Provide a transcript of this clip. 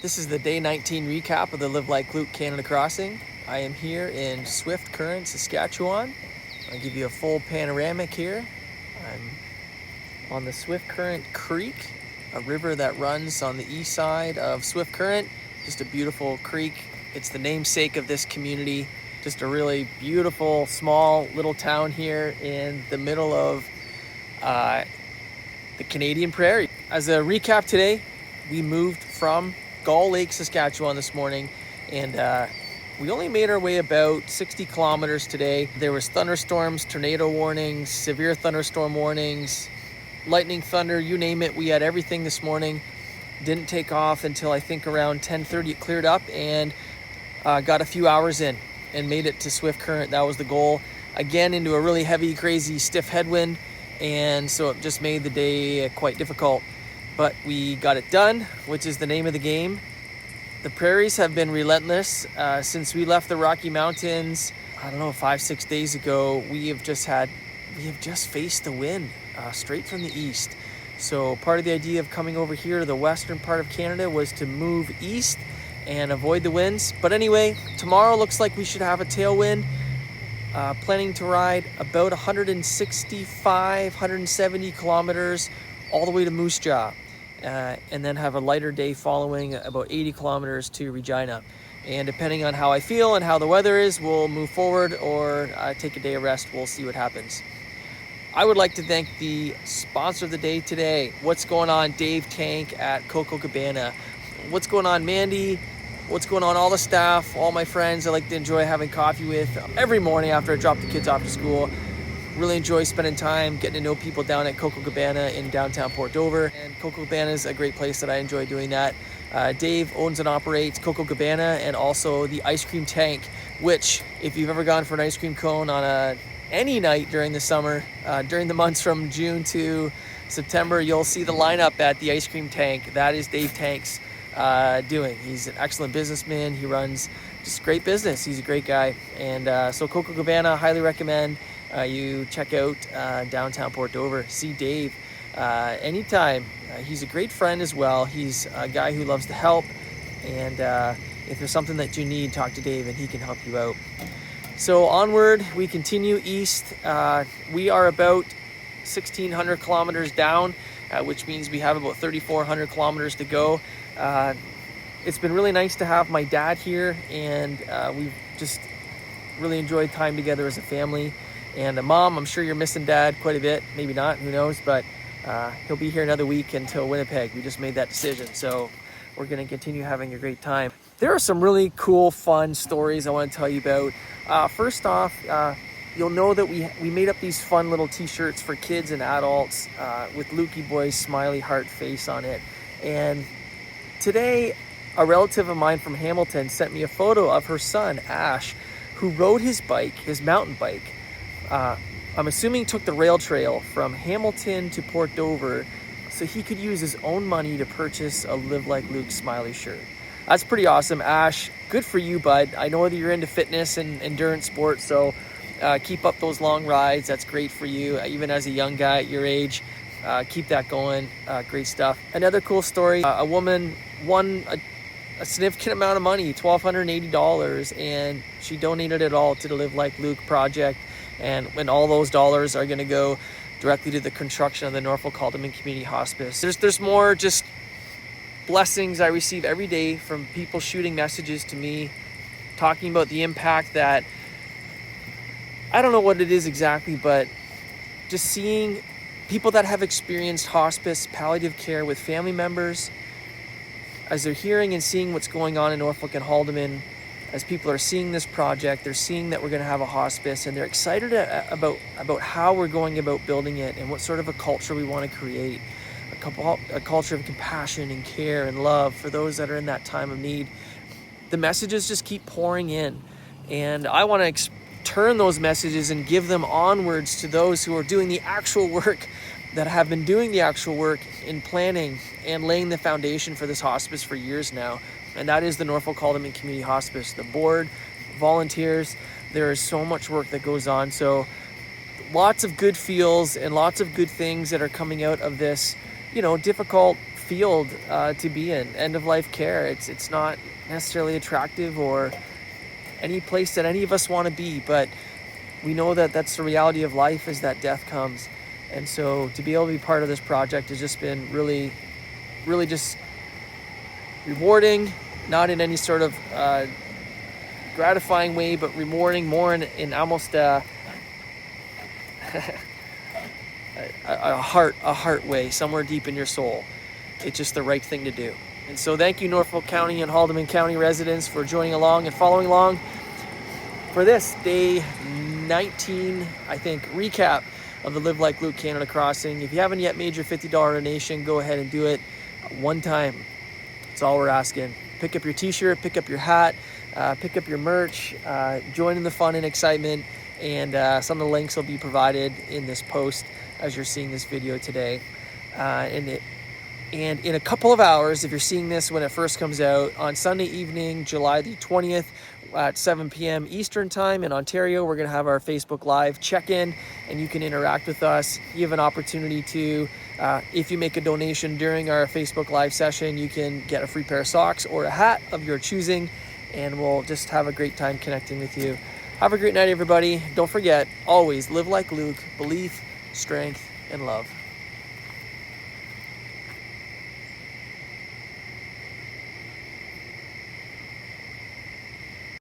This is the day 19 recap of the Live Like Luke Canada Crossing. I am here in Swift Current, Saskatchewan. I'll give you a full panoramic here. I'm on the Swift Current Creek, a river that runs on the east side of Swift Current. Just a beautiful creek. It's the namesake of this community. Just a really beautiful, small little town here in the middle of the Canadian prairie. As a recap today, we moved from Gull Lake, Saskatchewan this morning, and we only made our way about 60 kilometers today. There was thunderstorms, tornado warnings, severe thunderstorm warnings, lightning, thunder, you name it. We had everything this morning. Didn't take off until I think around 10:30 it cleared up, and got a few hours in and made it to Swift Current. That was the goal. Again, into a really heavy, crazy, stiff headwind, and so it just made the day quite difficult. But we got it done, which is the name of the game. The prairies have been relentless since we left the Rocky Mountains. I don't know, 5-6 days ago. We have just faced the wind straight from the east. So part of the idea of coming over here to the western part of Canada was to move east and avoid the winds. But anyway, tomorrow looks like we should have a tailwind. Planning to ride about 165, 170 kilometers all the way to Moose Jaw. And then have a lighter day following, about 80 kilometers to Regina. And depending on how I feel and how the weather is, we'll move forward or take a day of rest. We'll see what happens. I would like to thank the sponsor of the day today. What's going on, Dave Tank at Cabana? What's going on, Mandy? What's going on, all the staff, all my friends I like to enjoy having coffee with every morning after I drop the kids off to school. Really enjoy spending time getting to know people down at Cabana in downtown Port Dover. And Cabana is a great place that I enjoy doing that. Dave owns and operates Cabana and also the Ice Cream Tank, which if you've ever gone for an ice cream cone on any night during the summer, during the months from June to September, you'll see the lineup at the Ice Cream Tank. That is Dave Tank's doing. He's an excellent businessman. He runs just great business. He's a great guy. And so Cabana, highly recommend you check out downtown Port Dover. See Dave anytime. He's a great friend as well. He's a guy who loves to help, and if there's something that you need, talk to Dave and he can help you out. So onward, we continue east. We are about 1,600 kilometers down, which means we have about 3,400 kilometers to go. It's been really nice to have my dad here, and we've just really enjoyed time together as a family. And Mom, I'm sure you're missing Dad quite a bit. Maybe not, who knows, but he'll be here another week until Winnipeg. We just made that decision, so we're going to continue having a great time. There are some really cool, fun stories I want to tell you about. First off, you'll know that we made up these fun little t-shirts for kids and adults with Lukey Boy's smiley heart face on it. And today, a relative of mine from Hamilton sent me a photo of her son, Ash, who rode his bike, his mountain bike. I'm assuming took the rail trail from Hamilton to Port Dover so he could use his own money to purchase a Live Like Luke smiley shirt. That's pretty awesome, Ash. Good for you, bud. I know that you're into fitness and endurance sports, so keep up those long rides. That's great for you, even as a young guy at your age. Keep that going. Great stuff. Another cool story, a woman won a significant amount of money, $1,280, and she donated it all to the Live Like Luke project. And when all those dollars are going to go directly to the construction of the Norfolk Haldimand Community Hospice. There's more just blessings I receive every day from people shooting messages to me, talking about the impact that, I don't know what it is exactly, but just seeing people that have experienced hospice, palliative care with family members, as they're hearing and seeing what's going on in Norfolk and Haldimand. As people are seeing this project, they're seeing that we're going to have a hospice, and they're excited about how we're going about building it and what sort of a culture we want to create, a culture of compassion and care and love for those that are in that time of need. The messages just keep pouring in, and I want to turn those messages and give them onwards to those who are doing the actual work, that have been doing the actual work in planning and laying the foundation for this hospice for years now. And that is the Norfolk Haldimand Community Hospice. The board, volunteers, there is so much work that goes on. So lots of good feels and lots of good things that are coming out of this, difficult field to be in, end-of-life care. It's not necessarily attractive or any place that any of us want to be, but we know that that's the reality of life, is that death comes. And so to be able to be part of this project has just been really, really just rewarding, not in any sort of gratifying way, but rewarding more in almost a heart way, somewhere deep in your soul. It's just the right thing to do. And so thank you, Norfolk County and Haldimand County residents, for joining along and following along for this day 19, I think, recap of the Live Like Luke Canada Crossing. If you haven't yet made your $50 donation, go ahead and do it one time. That's all we're asking. Pick up your t-shirt, pick up your hat, pick up your merch, join in the fun and excitement, and some of the links will be provided in this post as you're seeing this video today. And in a couple of hours, if you're seeing this when it first comes out, on Sunday evening, July the 20th, at 7 p.m. Eastern Time in Ontario, we're going to have our Facebook Live check-in, and you can interact with us. You have an opportunity to, if you make a donation during our Facebook Live session, you can get a free pair of socks or a hat of your choosing, and we'll just have a great time connecting with you. Have a great night, everybody. Don't forget, always live like Luke, belief, strength, and love.